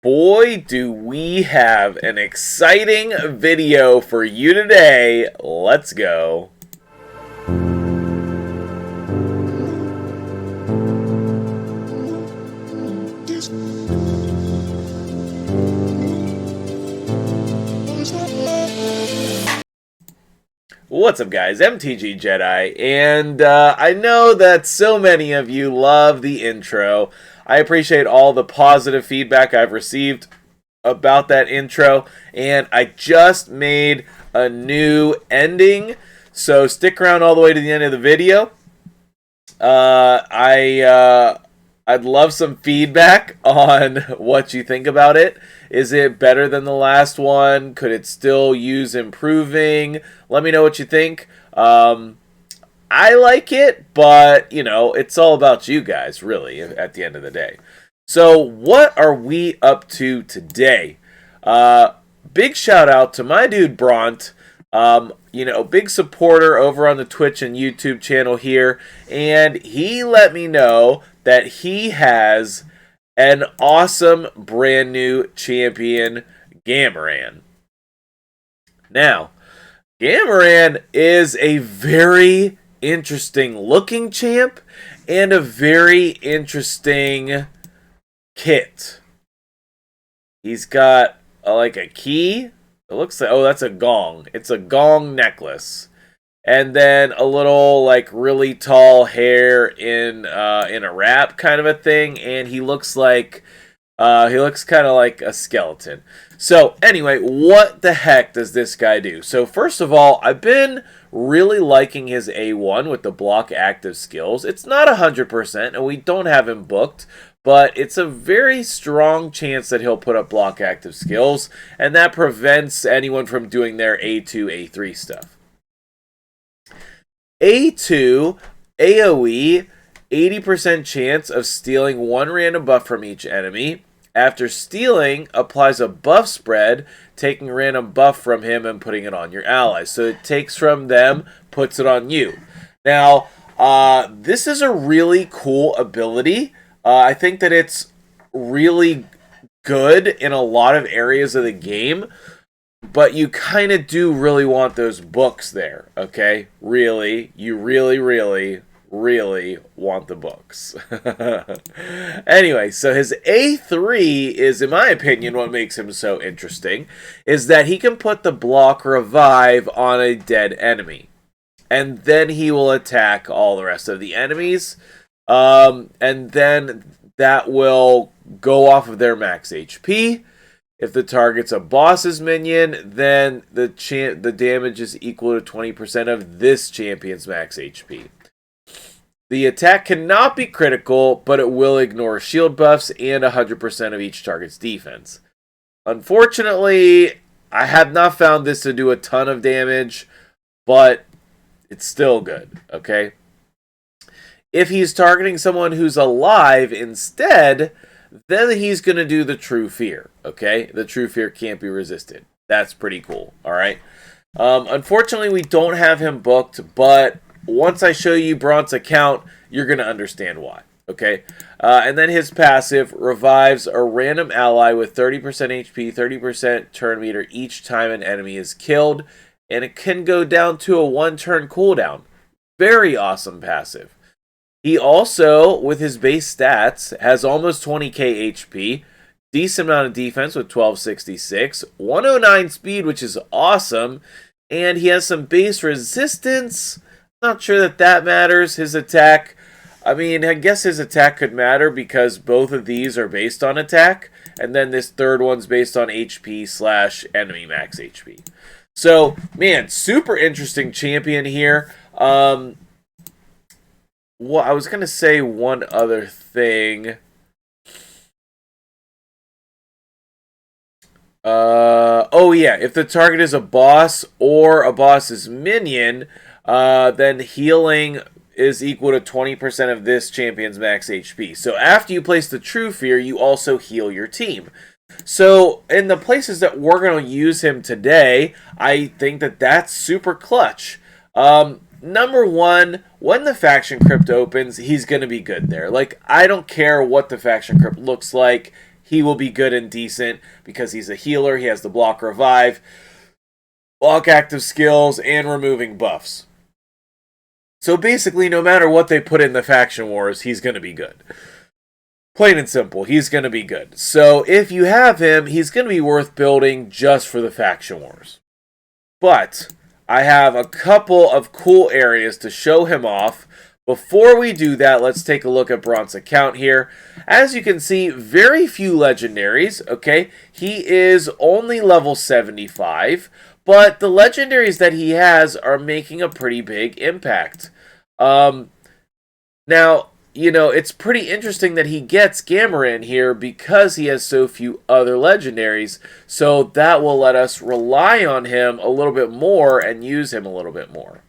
boy, do we have an exciting video for you today. Let's go. What's up, guys? MTG Jedi, and I know that so many of you love the intro. I appreciate all the positive feedback I've received about that intro, and I just made a new ending, so stick around all the way to the end of the video. I'd love some feedback on what you think about it. Is it better than the last one? Could it still use improving? Let me know what you think. I like it, but, you know, it's all about you guys, really, at the end of the day. So, what are we up to today? Big shout out to my dude, Bront. Big supporter over on the Twitch and YouTube channel here. And he let me know that he has an awesome brand new champion, Gamuran. Now, Gamuran is a very interesting looking champ and a very interesting kit. He's got like a key. It looks like, oh, that's a gong. It's a gong necklace. And then a little, like, really tall hair in a wrap kind of a thing. And he looks kind of like a skeleton. So, anyway, what the heck does this guy do? So, first of all, I've been really liking his A1 with the block active skills. It's not 100%, and we don't have him booked. But it's a very strong chance that he'll put up block active skills. And that prevents anyone from doing their A2, A3 stuff. A2, AoE, 80% chance of stealing one random buff from each enemy. After stealing, applies a buff spread, taking a random buff from him and putting it on your allies. So it takes from them, puts it on you. Now, this is a really cool ability. I think that it's really good in a lot of areas of the game. But you kind of do really want those books there, okay? Really, you really want the books. Anyway, so his A3 is, in my opinion, what makes him so interesting, is that he can put the block revive on a dead enemy. And then he will attack all the rest of the enemies. And then that will go off of their max HP. If the target's a boss's minion, then the damage is equal to 20% of this champion's max HP. The attack cannot be critical, but it will ignore shield buffs and 100% of each target's defense. Unfortunately, I have not found this to do a ton of damage, but it's still good, okay? If he's targeting someone who's alive instead, then he's going to do the True Fear, okay? The True Fear can't be resisted. That's pretty cool, all right? Unfortunately, we don't have him booked, but once I show you Bront's account, you're going to understand why, okay? And then his passive revives a random ally with 30% HP, 30% turn meter each time an enemy is killed, and it can go down to a 1-turn cooldown. Very awesome passive. He also, with his base stats, has almost 20k HP, decent amount of defense with 1266, 109 speed, which is awesome, and he has some base resistance. Not sure that matters. His attack, I mean, I guess his attack could matter because both of these are based on attack, and then this third one's based on HP / enemy max HP. So, man, super interesting champion here. Well, I was going to say one other thing. Oh yeah, if the target is a boss or a boss's minion, then healing is equal to 20% of this champion's max HP. So after you place the True Fear, you also heal your team. So in the places that we're going to use him today, I think that that's super clutch. Number one, when the faction crypt opens, he's going to be good there. Like, I don't care what the faction crypt looks like. he will be good and decent because he's a healer. He has the block revive, block active skills, and removing buffs. So basically, no matter what they put in the faction wars, he's going to be good. Plain and simple, he's going to be good. So if you have him, he's going to be worth building just for the faction wars. But I have a couple of cool areas to show him off. Before we do that, let's take a look at Brant's account here. As you can see, very few legendaries, okay? He is only level 75, but the legendaries that he has are making a pretty big impact. Now, you know, it's pretty interesting that he gets Gamuran here because he has so few other legendaries, so that will let us rely on him a little bit more and use him a little bit more.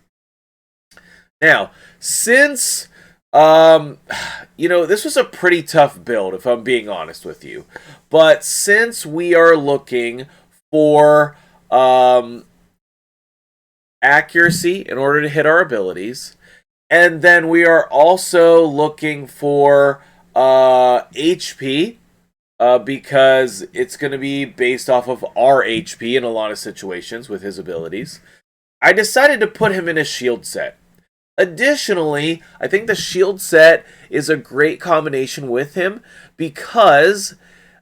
Now, since, you know, this was a pretty tough build, if I'm being honest with you, but since we are looking for accuracy in order to hit our abilities, and then we are also looking for HP, because it's going to be based off of our HP in a lot of situations with his abilities. I decided to put him in a shield set. Additionally, I think the shield set is a great combination with him because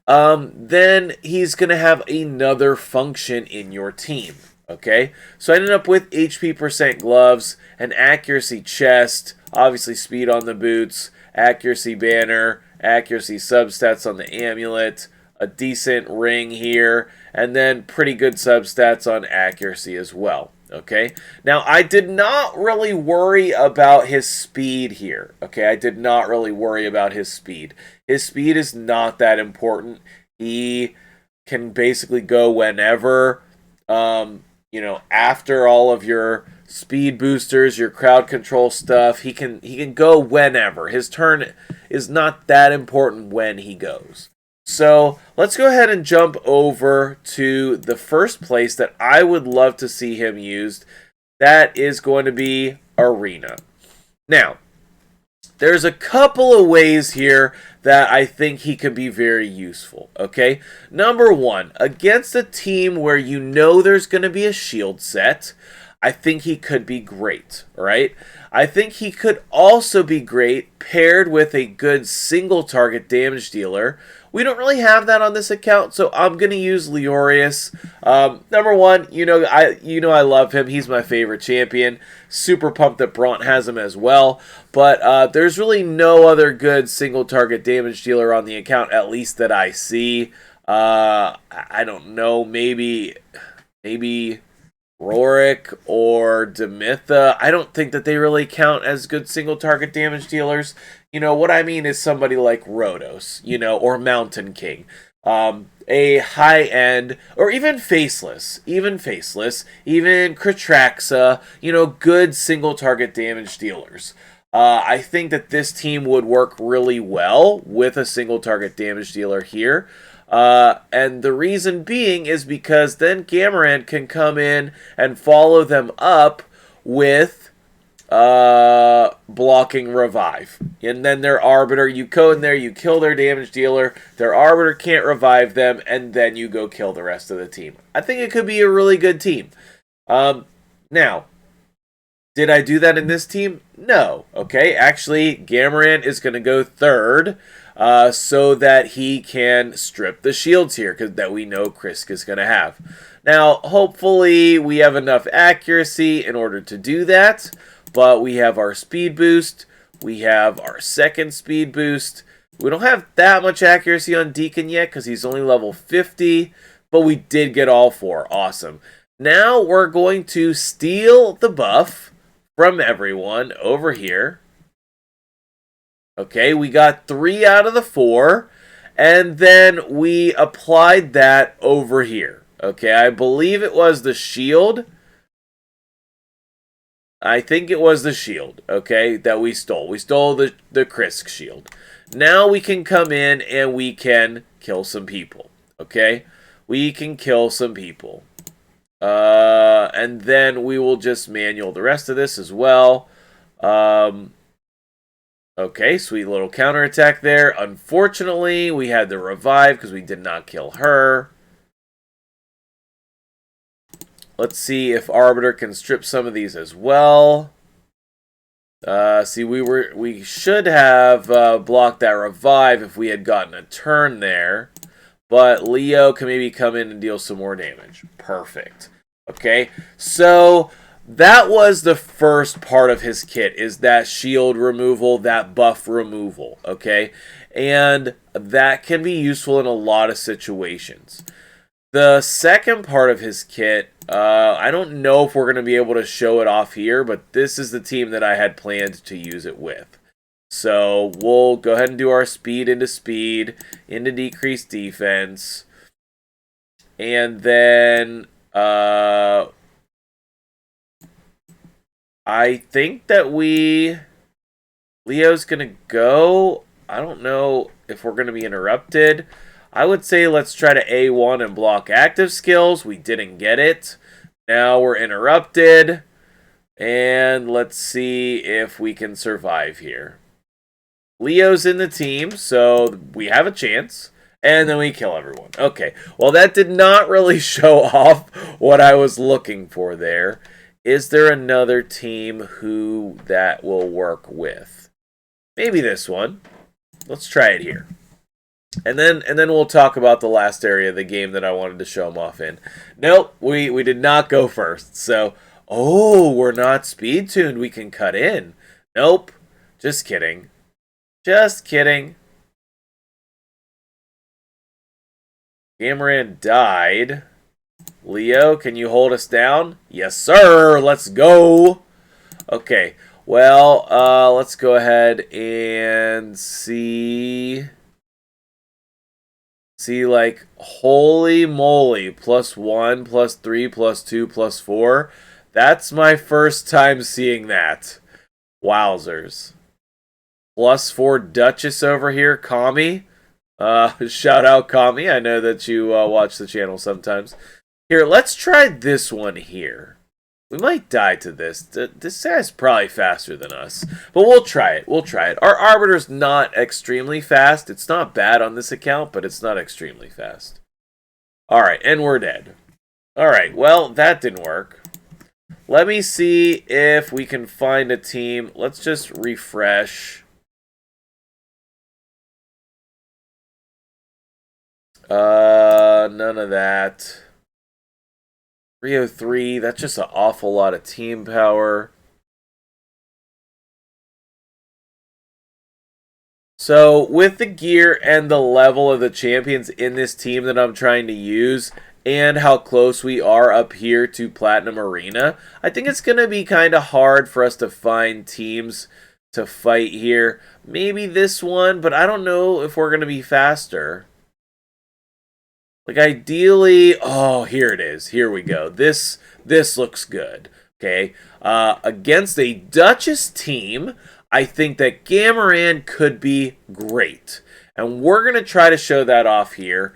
then he's going to have another function in your team. Okay, so I ended up with HP percent gloves, an accuracy chest, obviously speed on the boots, accuracy banner, accuracy substats on the amulet, a decent ring here, and then pretty good substats on accuracy as well. Okay, now I did not really worry about his speed here. Okay, I did not really worry about his speed. His speed is not that important. He can basically go whenever. You know, after all of your speed boosters, your crowd control stuff, he can go whenever. His turn is not that important when he goes. So let's go ahead and jump over to the first place that I would love to see him used. That is going to be Arena. Now, there's a couple of ways here that I think he could be very useful, okay? Number one, against a team where you know there's going to be a shield set, I think he could be great, right? I think he could also be great paired with a good single target damage dealer. We don't really have that on this account, so I'm going to use Leorius. Number one, you know I love him. He's my favorite champion. Super pumped that Brant has him as well. But there's really no other good single target damage dealer on the account, at least that I see. I don't know, maybe Rorik or Demitha. I don't think that they really count as good single target damage dealers. You know, what I mean is somebody like Rhodos, you know, or Mountain King. A high-end, or even Faceless, even Kratraxa, you know, good single target damage dealers. I think that this team would work really well with a single target damage dealer here. And the reason being is because then Gamuran can come in and follow them up with blocking revive. And then their Arbiter, you go in there, you kill their damage dealer, their Arbiter can't revive them, and then you go kill the rest of the team. I think it could be a really good team. Now, did I do that in this team? No. Okay, actually, Gamuran is going to go third, so that he can strip the shields here, because that we know Krisk is going to have. Now, hopefully, we have enough accuracy in order to do that, but we have our speed boost, we have our second speed boost. We don't have that much accuracy on Deacon yet, because he's only level 50, but we did get all four. Awesome. Now, we're going to steal the buff from everyone over here. Okay, we got 3 out of the 4, and then we applied that over here. Okay, I believe it was the shield. I think it was the shield, okay, that we stole. We stole the Krisk shield. Now we can come in and we can kill some people, okay? We can kill some people. And then we will just manual the rest of this as well. Okay, sweet little counterattack there. Unfortunately, we had the revive because we did not kill her. Let's see if Arbiter can strip some of these as well. See, we should have blocked that revive if we had gotten a turn there. But Leo can maybe come in and deal some more damage. Perfect. Okay, so that was the first part of his kit, is that shield removal, that buff removal, okay? And that can be useful in a lot of situations. The second part of his kit, I don't know if we're going to be able to show it off here, but this is the team that I had planned to use it with. So we'll go ahead and do our speed into decreased defense. And then I think that Leo's going to go. I don't know if we're going to be interrupted. I would say let's try to A1 and block active skills. We didn't get it. Now we're interrupted. And let's see if we can survive here. Leo's in the team, so we have a chance. And then we kill everyone. Okay, well that did not really show off what I was looking for there. Is there another team who that will work with? Maybe this one. Let's try it here. And then we'll talk about the last area of the game that I wanted to show them off in. Nope, we did not go first. So, oh, we're not speed tuned. We can cut in. Nope, just kidding. Just kidding. Gamuran died. Leo, can you hold us down? Yes, sir. Let's go. Okay, well, let's go ahead and see... See, like, holy moly, +1, +3, +2, +4. That's my first time seeing that. Wowzers. +4 Duchess over here, Kami. Shout out Kami. I know that you watch the channel sometimes. Here, let's try this one here. We might die to this. This guy's probably faster than us. But we'll try it. We'll try it. Our Arbiter's not extremely fast. It's not bad on this account, but it's not extremely fast. Alright, and we're dead. Alright, well, that didn't work. Let me see if we can find a team. Let's just refresh. None of that. 303, that's just an awful lot of team power. So, with the gear and the level of the champions in this team that I'm trying to use, and how close we are up here to Platinum Arena, I think it's going to be kind of hard for us to find teams to fight here. Maybe this one, but I don't know if we're going to be faster. Like, ideally... Oh, here it is. Here we go. This looks good. Okay. Against a Duchess team, I think that Gamuran could be great. And we're going to try to show that off here.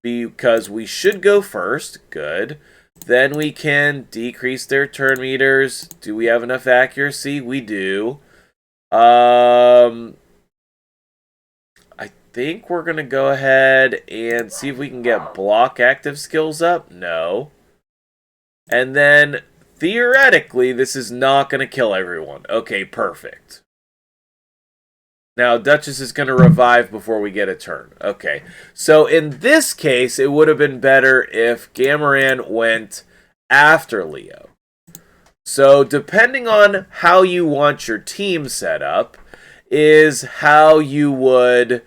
Because we should go first. Good. Then we can decrease their turn meters. Do we have enough accuracy? We do. I think we're going to go ahead and see if we can get block active skills up. No. And then, theoretically, this is not going to kill everyone. Okay, perfect. Now, Duchess is going to revive before we get a turn. Okay. So, in this case, it would have been better if Gamuran went after Leo. So, depending on how you want your team set up, is how you would...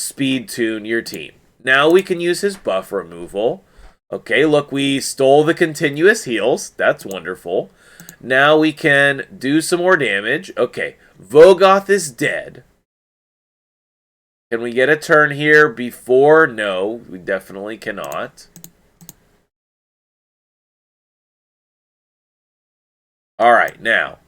speed tune your team. Now we can use his buff removal. Okay, look, we stole the continuous heals. That's wonderful. Now we can do some more damage. Okay, Vogoth is dead. Can we get a turn here before? No, we definitely cannot. Alright, now.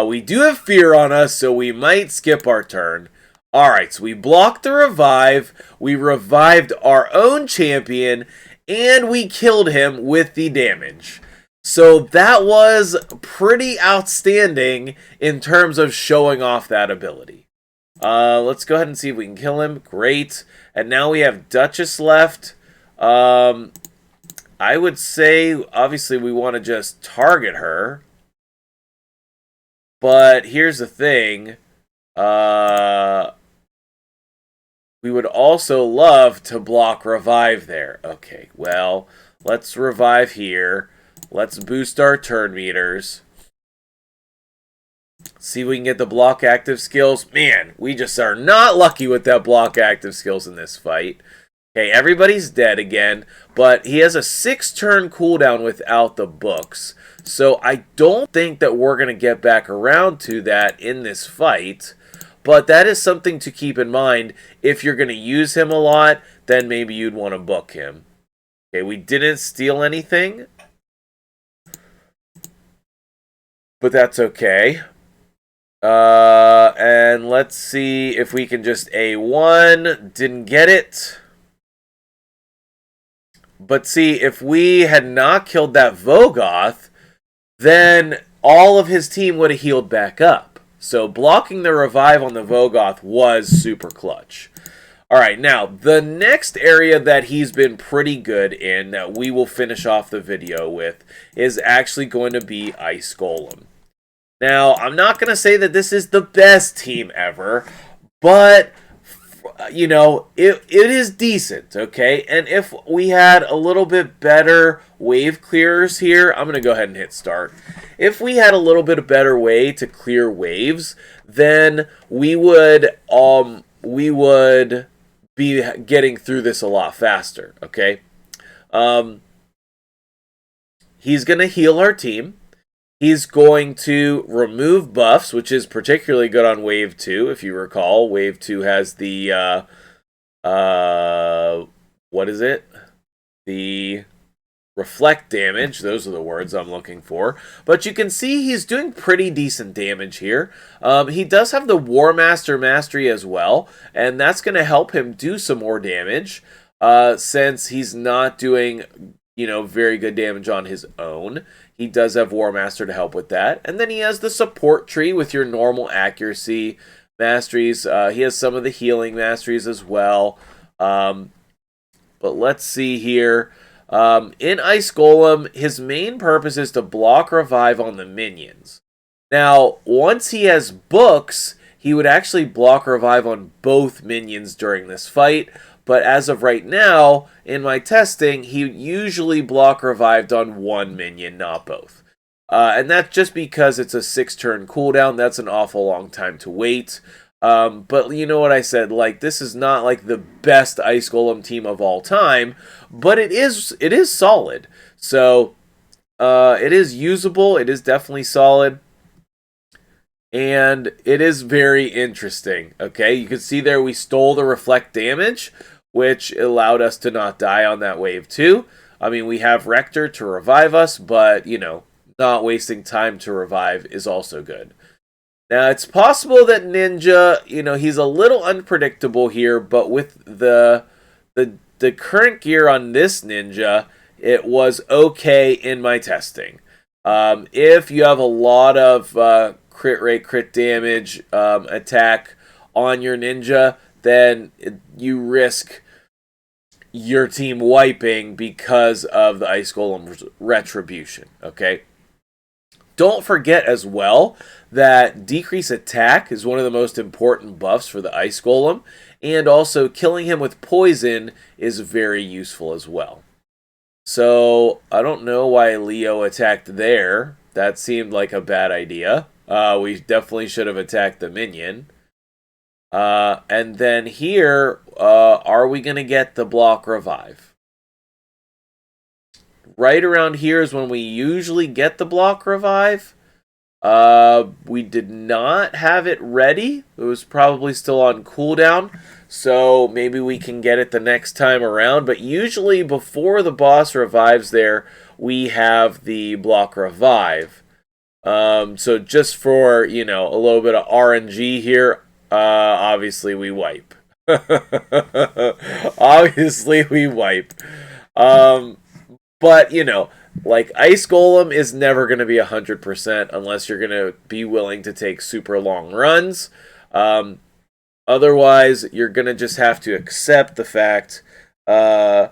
We do have fear on us, so we might skip our turn. Alright, so we blocked the revive, we revived our own champion, and we killed him with the damage. So that was pretty outstanding in terms of showing off that ability. Let's go ahead and see if we can kill him. Great. And now we have Duchess left. I would say, obviously, we want to just target her. But here's the thing. We would also love to block revive there. Okay, well, let's revive here. Let's boost our turn meters. See if we can get the block active skills. Man, we just are not lucky with that block active skills in this fight. Okay, everybody's dead again, but he has a 6-turn cooldown without the books. So I don't think that we're going to get back around to that in this fight. But that is something to keep in mind. If you're going to use him a lot, then maybe you'd want to book him. Okay, we didn't steal anything. But that's okay. And let's see if we can just A1. Didn't get it. But see, if we had not killed that Vogoth, then all of his team would have healed back up. So blocking the revive on the Vogoth was super clutch. Alright, now, the next area that he's been pretty good in, that we will finish off the video with, is actually going to be Ice Golem. Now, I'm not going to say that this is the best team ever, but, you know, it is decent, okay? And if we had a little bit better wave clearers here, I'm going to go ahead and hit start. If we had a little bit of better way to clear waves, then we would be getting through this a lot faster, okay? He's going to heal our team. He's going to remove buffs, which is particularly good on Wave 2, if you recall. Wave 2 has the, what is it? The reflect damage. Those are the words I'm looking for. But you can see he's doing pretty decent damage here. He does have the War Master Mastery as well, and that's going to help him do some more damage, since he's not doing, you know, very good damage on his own. He does have War Master to help with that. And then he has the support tree with your normal accuracy masteries. He has some of the healing masteries as well. But let's see here. In Ice Golem, his main purpose is to block revive on the minions. Now, once he has books, he would actually block revive on both minions during this fight. But as of right now, in my testing, he usually block revived on one minion, not both. And that's just because it's a 6-turn cooldown. That's an awful long time to wait. But you know what I said, like, this is not like the best Ice Golem team of all time, but it is solid. So, it is usable. It is definitely solid. And it is very interesting, okay? You can see there we stole the reflect damage, which allowed us to not die on that wave too. I mean, we have Rector to revive us, but, you know, not wasting time to revive is also good. Now, it's possible that Ninja, you know, he's a little unpredictable here, but with the current gear on this Ninja, it was okay in my testing. If you have a lot of crit rate, crit damage, attack on your Ninja, then you risk your team wiping because of the Ice Golem Retribution, okay? Don't forget as well that decrease attack is one of the most important buffs for the Ice Golem, and also killing him with poison is very useful as well. So, I don't know why Leo attacked there. That seemed like a bad idea. We definitely should have attacked the minion. And then here, are we going to get the block revive? Right around here is when we usually get the block revive. We did not have it ready. It was probably still on cooldown. So maybe we can get it the next time around. But usually before the boss revives there, we have the block revive. So just for, you know, a little bit of RNG here, obviously we wipe. Obviously we wipe. But, you know, like Ice Golem is never going to be 100% unless you're going to be willing to take super long runs. Otherwise, you're going to just have to accept the fact. You're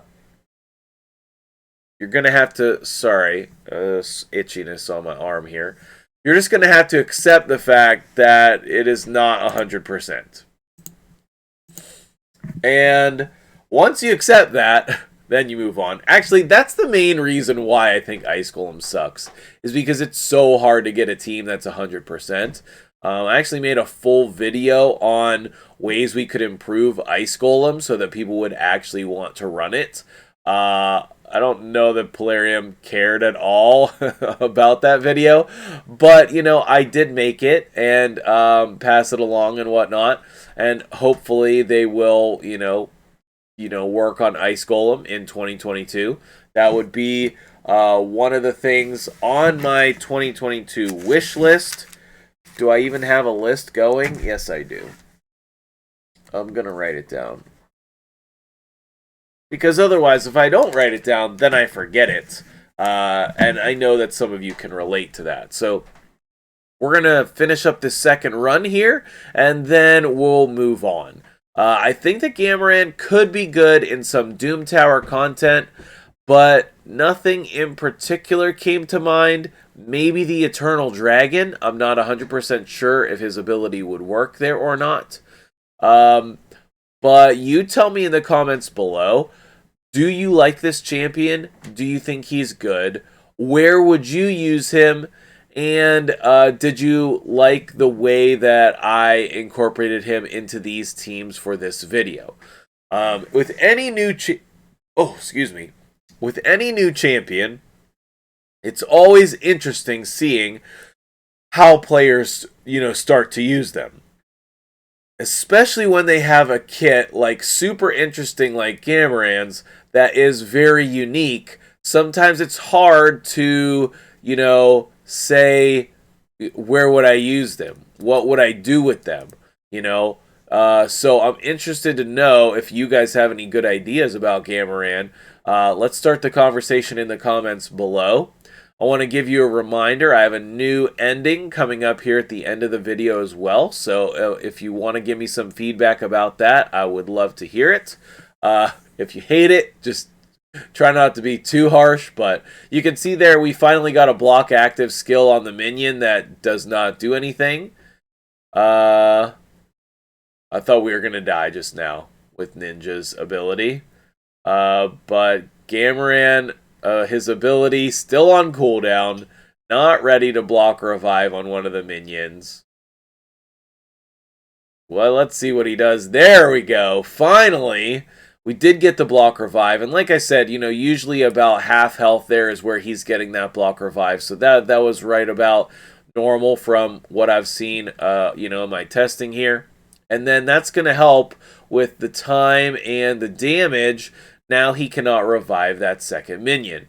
going to have to, sorry, itchiness on my arm here. You're just going to have to accept the fact that it is not 100%. And once you accept that, then you move on. Actually, that's the main reason why I think Ice Golem sucks, is because it's so hard to get a team that's 100%. I actually made a full video on ways we could improve Ice Golem so that people would actually want to run it. I don't know that Polarium cared at all about that video, but, you know, I did make it and pass it along and whatnot, and hopefully they will, you know, work on Ice Golem in 2022. That would be one of the things on my 2022 wish list. Do I even have a list going? Yes, I do. I'm going to write it down. Because otherwise, if I don't write it down, then I forget it. And I know that some of you can relate to that. So we're going to finish up this second run here, and then we'll move on. I think that Gamuran could be good in some Doom Tower content, but nothing in particular came to mind. Maybe the Eternal Dragon. I'm not 100% sure if his ability would work there or not. But you tell me in the comments below. Do you like this champion? Do you think he's good? Where would you use him? And did you like the way that I incorporated him into these teams for this video? With any new with any new champion, it's always interesting seeing how players, start to use them. Especially when they have a kit like super interesting like Gamuran's that is very unique. Sometimes it's hard to, say, where would I use them? What would I do with them? So I'm interested to know if you guys have any good ideas about Gamuran. Let's start the conversation in the comments below. I want to give you a reminder, I have a new ending coming up here at the end of the video as well. So if you want to give me some feedback about that, I would love to hear it. If you hate it, just try not to be too harsh. But you can see there we finally got a block active skill on the minion that does not do anything. I thought we were going to die just now with Ninja's ability. But Gamuran... his ability still on cooldown, not ready to block revive on one of the minions. Well, let's see what he does. There we go. Finally, we did get the block revive. And like I said, usually about half health there is where he's getting that block revive. So that was right about normal from what I've seen, in my testing here. And then that's going to help with the time and the damage. Now he cannot revive that second minion.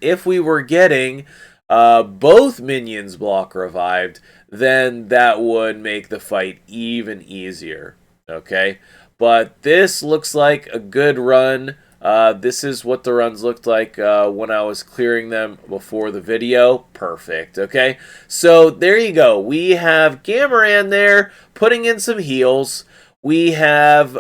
If we were getting both minions block revived, then that would make the fight even easier. Okay, but this looks like a good run. This is what the runs looked like when I was clearing them before the video. Perfect. Okay, so there you go. We have Gamuran there putting in some heals. We have,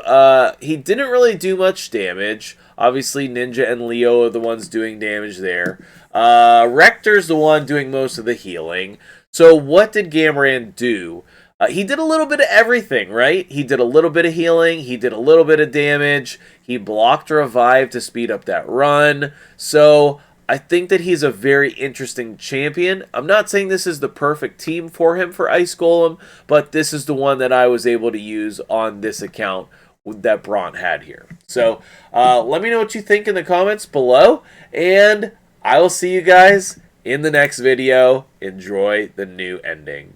he didn't really do much damage. Obviously, Ninja and Leo are the ones doing damage there. Rector's the one doing most of the healing. So what did Gamuran do? He did a little bit of everything, right? He did a little bit of healing. He did a little bit of damage. He blocked revive to speed up that run. So I think that he's a very interesting champion. I'm not saying this is the perfect team for him for Ice Golem, but this is the one that I was able to use on this account that Bront had here. So let me know what you think in the comments below, and I will see you guys in the next video. Enjoy the new ending.